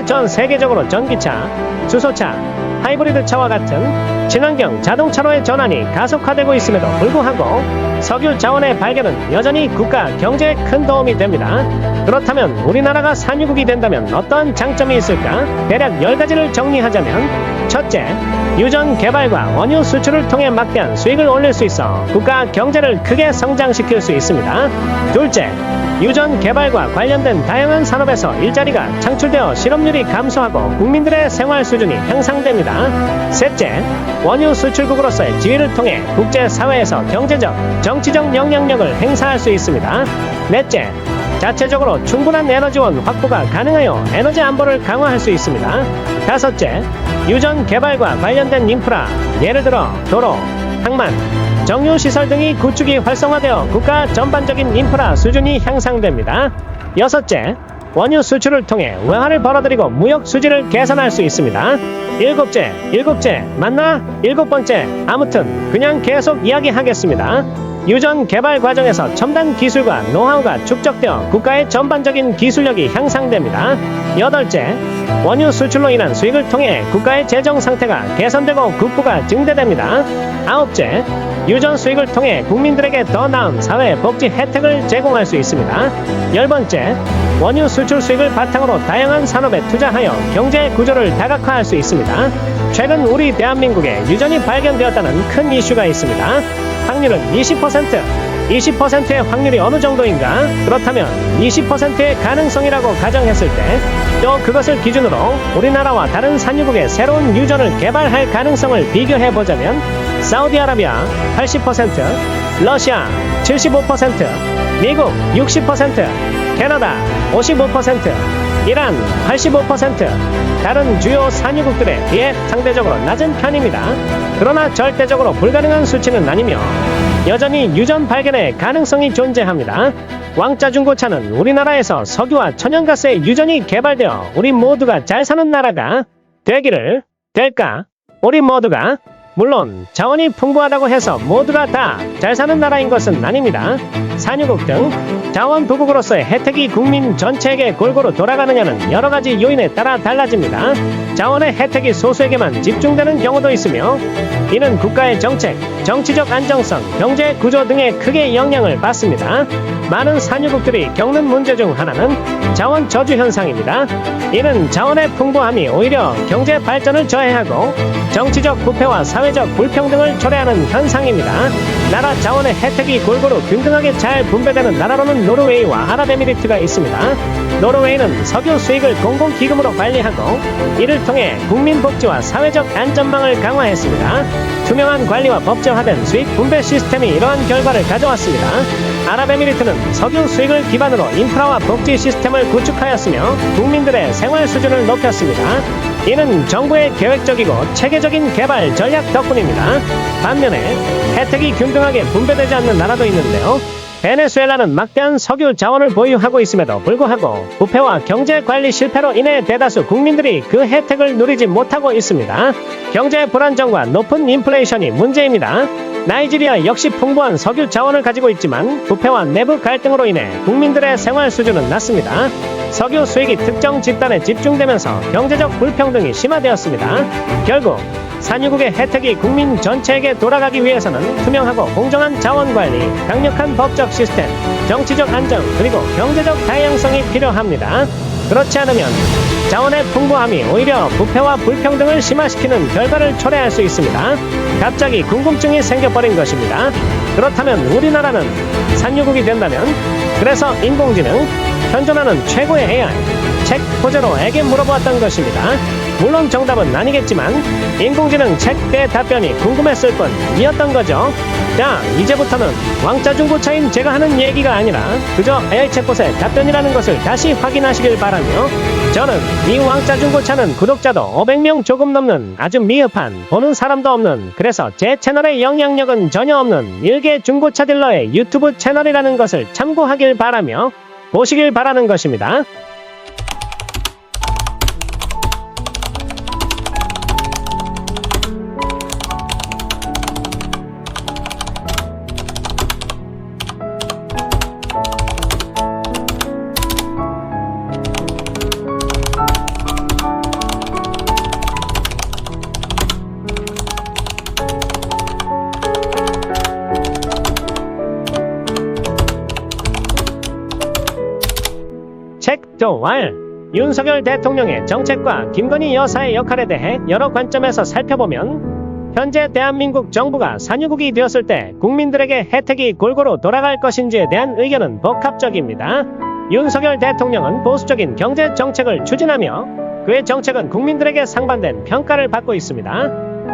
현재 전 세계적으로 전기차, 수소차, 하이브리드 차와 같은 친환경 자동차로의 전환이 가속화되고 있음에도 불구하고 석유 자원의 발견은 여전히 국가 경제에 큰 도움이 됩니다. 그렇다면 우리나라가 산유국이 된다면 어떠한 장점이 있을까? 대략 10가지를 정리하자면, 첫째, 유전 개발과 원유 수출을 통해 막대한 수익을 올릴 수 있어 국가 경제를 크게 성장시킬 수 있습니다. 둘째, 유전 개발과 관련된 다양한 산업에서 일자리가 창출되어 실업률이 감소하고 국민들의 생활 수준이 향상됩니다. 셋째, 원유 수출국으로서의 지위를 통해 국제사회에서 경제적, 정치적 영향력을 행사할 수 있습니다. 넷째, 자체적으로 충분한 에너지원 확보가 가능하여 에너지 안보를 강화할 수 있습니다. 다섯째, 유전 개발과 관련된 인프라, 예를 들어 도로, 항만, 정유시설 등이 구축이 활성화되어 국가 전반적인 인프라 수준이 향상됩니다. 여섯째, 원유 수출을 통해 외화를 벌어들이고 무역 수지를 개선할 수 있습니다. 일곱째, 맞나? 일곱 번째, 아무튼 그냥 계속 이야기하겠습니다. 유전 개발 과정에서 첨단 기술과 노하우가 축적되어 국가의 전반적인 기술력이 향상됩니다. 여덟째, 원유 수출로 인한 수익을 통해 국가의 재정 상태가 개선되고 국부가 증대됩니다. 아홉째, 유전 수익을 통해 국민들에게 더 나은 사회 복지 혜택을 제공할 수 있습니다. 열번째, 원유 수출 수익을 바탕으로 다양한 산업에 투자하여 경제 구조를 다각화할 수 있습니다. 최근 우리 대한민국에 유전이 발견되었다는 큰 이슈가 있습니다. 확률은 20%의 확률이 어느 정도인가? 그렇다면 20%의 가능성이라고 가정했을 때, 또 그것을 기준으로 우리나라와 다른 산유국의 새로운 유전을 개발할 가능성을 비교해보자면, 사우디아라비아 80%, 러시아 75%, 미국 60%, 캐나다 55%, 이란 85%, 다른 주요 산유국들에 비해 상대적으로 낮은 편입니다. 그러나 절대적으로 불가능한 수치는 아니며 여전히 유전 발견의 가능성이 존재합니다. 왕자중고차는 우리나라에서 석유와 천연가스의 유전이 개발되어 우리 모두가 잘 사는 나라가 될까? 우리 모두가 물론 자원이 풍부하다고 해서 모두가 다 잘 사는 나라인 것은 아닙니다. 산유국 등 자원부국으로서의 혜택이 국민 전체에게 골고루 돌아가느냐는 여러가지 요인에 따라 달라집니다. 자원의 혜택이 소수에게만 집중되는 경우도 있으며, 이는 국가의 정책, 정치적 안정성, 경제 구조 등에 크게 영향을 받습니다. 많은 산유국들이 겪는 문제 중 하나는 자원 저주 현상입니다. 이는 자원의 풍부함이 오히려 경제 발전을 저해하고 정치적 부패와 사회적 불평등을 초래하는 현상입니다. 나라 자원의 혜택이 골고루 균등하게 잘 분배되는 나라로는 노르웨이와 아랍에미리트가 있습니다. 노르웨이는 석유 수익을 공공기금으로 관리하고 이를 통해 국민복지와 사회적 안전망을 강화했습니다. 투명한 관리와 법제화된 수익 분배 시스템이 이러한 결과를 가져왔습니다. 아랍에미리트는 석유 수익을 기반으로 인프라와 복지 시스템을 구축하였으며 국민들의 생활 수준을 높였습니다. 이는 정부의 계획적이고 체계적인 개발 전략 덕분입니다. 반면에 혜택이 균등하게 분배되지 않는 나라도 있는데요. 베네수엘라는 막대한 석유 자원을 보유하고 있음에도 불구하고 부패와 경제 관리 실패로 인해 대다수 국민들이 그 혜택을 누리지 못하고 있습니다. 경제 불안정과 높은 인플레이션이 문제입니다. 나이지리아 역시 풍부한 석유 자원을 가지고 있지만 부패와 내부 갈등으로 인해 국민들의 생활 수준은 낮습니다. 석유 수익이 특정 집단에 집중되면서 경제적 불평등이 심화되었습니다. 결국 산유국의 혜택이 국민 전체에게 돌아가기 위해서는 투명하고 공정한 자원관리, 강력한 법적 시스템, 정치적 안정, 그리고 경제적 다양성이 필요합니다. 그렇지 않으면 자원의 풍부함이 오히려 부패와 불평등을 심화시키는 결과를 초래할 수 있습니다. 갑자기 궁금증이 생겨버린 것입니다. 그렇다면 우리나라는 산유국이 된다면? 그래서 인공지능, 현존하는 최고의 AI, 책 포제로에게 물어보았던 것입니다. 물론 정답은 아니겠지만 인공지능 책 때 답변이 궁금했을 뿐이었던 거죠. 자, 이제부터는 왕자중고차인 제가 하는 얘기가 아니라 그저 AI 챗봇의 답변이라는 것을 다시 확인하시길 바라며, 저는 이 왕자중고차는 구독자도 500명 조금 넘는 아주 미흡한, 보는 사람도 없는, 그래서 제 채널의 영향력은 전혀 없는 일개 중고차 딜러의 유튜브 채널이라는 것을 참고하길 바라며 보시길 바라는 것입니다. 또 윤석열 대통령의 정책과 김건희 여사의 역할에 대해 여러 관점에서 살펴보면 현재 대한민국 정부가 산유국이 되었을 때 국민들에게 혜택이 골고루 돌아갈 것인지에 대한 의견은 복합적입니다. 윤석열 대통령은 보수적인 경제 정책을 추진하며 그의 정책은 국민들에게 상반된 평가를 받고 있습니다.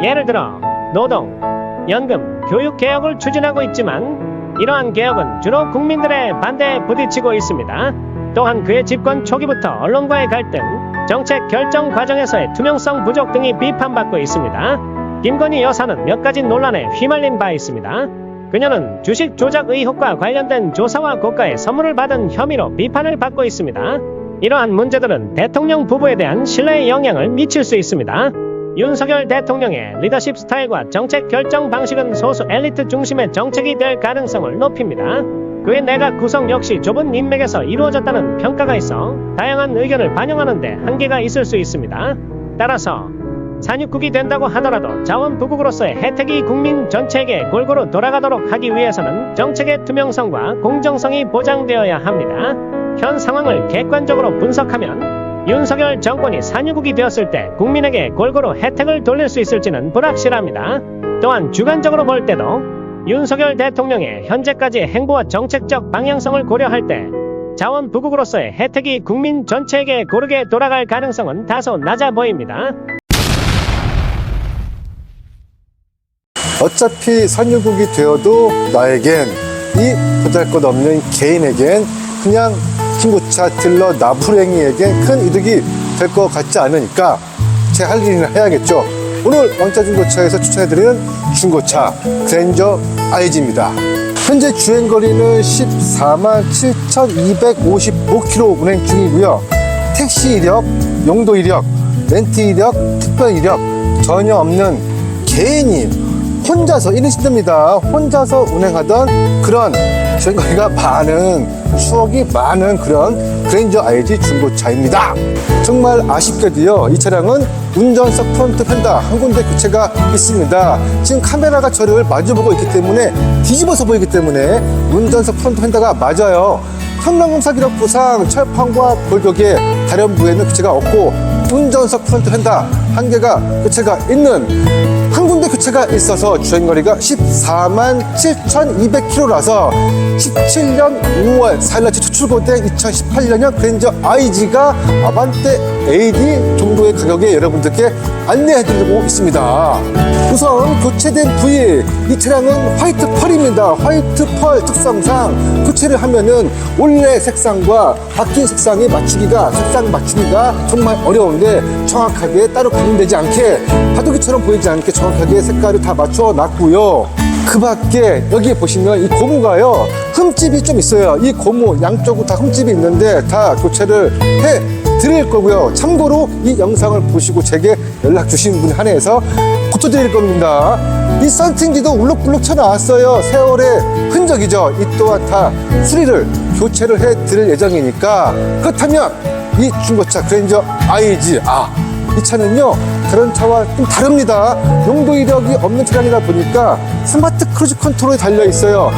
예를 들어 노동, 연금, 교육 개혁을 추진하고 있지만 이러한 개혁은 주로 국민들의 반대에 부딪히고 있습니다. 또한 그의 집권 초기부터 언론과의 갈등, 정책 결정 과정에서의 투명성 부족 등이 비판받고 있습니다. 김건희 여사는 몇 가지 논란에 휘말린 바 있습니다. 그녀는 주식 조작 의혹과 관련된 조사와 고가의 선물을 받은 혐의로 비판을 받고 있습니다. 이러한 문제들은 대통령 부부에 대한 신뢰에 영향을 미칠 수 있습니다. 윤석열 대통령의 리더십 스타일과 정책 결정 방식은 소수 엘리트 중심의 정책이 될 가능성을 높입니다. 그의 내각 구성 역시 좁은 인맥에서 이루어졌다는 평가가 있어 다양한 의견을 반영하는데 한계가 있을 수 있습니다. 따라서 산유국이 된다고 하더라도 자원부국으로서의 혜택이 국민 전체에게 골고루 돌아가도록 하기 위해서는 정책의 투명성과 공정성이 보장되어야 합니다. 현 상황을 객관적으로 분석하면 윤석열 정권이 산유국이 되었을 때 국민에게 골고루 혜택을 돌릴 수 있을지는 불확실합니다. 또한 주관적으로 볼 때도 윤석열 대통령의 현재까지의 행보와 정책적 방향성을 고려할 때 자원부국으로서의 혜택이 국민 전체에게 고르게 돌아갈 가능성은 다소 낮아 보입니다. 어차피 산유국이 되어도 나에겐, 이 보잘것없는 개인에겐, 그냥 중고차 딜러 나부랭이에겐 큰 이득이 될 것 같지 않으니까 제 할 일이나 해야겠죠. 오늘 왕자중고차에서 추천해드리는 중고차 그랜저 IG입니다. 현재 주행거리는 14만 7,255km 운행 중이고요. 택시 이력, 용도 이력, 렌트 이력, 특별 이력 전혀 없는 개인이 혼자서 1인 시대입니다. 혼자서 운행하던 그런 주행거리가 많은, 추억이 많은 그런 그랜저 IG 중고차입니다. 정말 아쉽게도요, 이 차량은 운전석 프론트 펜다 한 군데 교체가 있습니다. 지금 카메라가 저를 마주보고 있기 때문에, 뒤집어서 보이기 때문에 운전석 프론트 펜다가 맞아요. 현명검사 기록부상 철판과 골격의 다른 부에는 교체가 없고, 운전석 프론트 펜다 한 개가 교체가 있는, 한 군데 교체가 있어서 주행거리가 14만 7,200km라서 17년 5월 4일날 출고된 2018년형 그랜저 IG가 아반떼 AD 정도의 가격에 여러분들께 안내해드리고 있습니다. 우선 교체된 부위, 이 차량은 화이트 펄입니다. 화이트 펄 특성상 교체를 하면은 원래 색상과 바뀐 색상에 맞추기가, 색상 맞추기가 정말 어려운데 정확하게 따로 구분되지 않게, 바둑이처럼 보이지 않게 정확하게 색깔을 다 맞춰 놨고요. 그 밖에 여기 보시면 이 고무가요, 흠집이 좀 있어요. 이 고무 양쪽으로 다 흠집이 있는데 다 교체를 해 드릴 거고요. 참고로 이 영상을 보시고 제게 연락 주신 분에 한해서 고쳐드릴 겁니다. 이 썬팅지도 울룩불룩 쳐나왔어요. 세월의 흔적이죠. 이 또한 다 수리를, 교체를 해 드릴 예정이니까, 그렇다면 이 중고차 그랜저 IG, 이 차는요 다른 차와 좀 다릅니다. 용도 이력이 없는 차량이다 보니까 스마트 크루즈 컨트롤이 달려 있어요.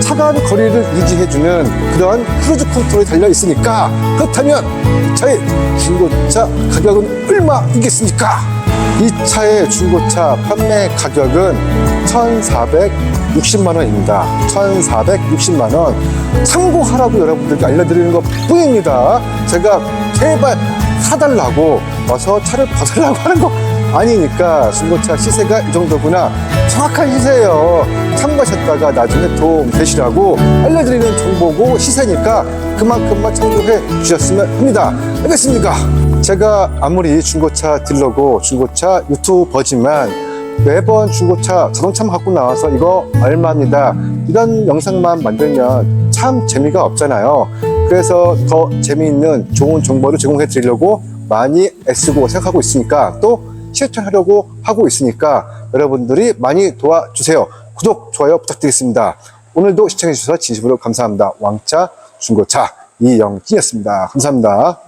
차간 거리를 유지해주는 그런 크루즈 컨트롤이 달려 있으니까, 그렇다면 이 차의 중고차 가격은 얼마이겠습니까? 이 차의 중고차 판매 가격은 1,460만 원입니다. 1,460만 원. 참고하라고 여러분들께 알려드리는 것 뿐입니다. 제가 제발 사달라고 와서 차를 벗으려고 하는 거 아니니까, 중고차 시세가 이 정도구나, 정확한 시세예요. 참고하셨다가 나중에 도움 되시라고 알려드리는 정보고 시세니까 그만큼만 참고해 주셨으면 합니다. 알겠습니까? 제가 아무리 중고차 딜러고 중고차 유튜버지만 매번 중고차 자동차만 갖고 나와서 이거 얼마입니다, 이런 영상만 만들면 참 재미가 없잖아요. 그래서 더 재미있는 좋은 정보를 제공해 드리려고 많이 애쓰고 생각하고 있으니까, 또 실천하려고 하고 있으니까 여러분들이 많이 도와주세요. 구독, 좋아요 부탁드리겠습니다. 오늘도 시청해 주셔서 진심으로 감사합니다. 왕차 중고차 이영진이었습니다. 감사합니다.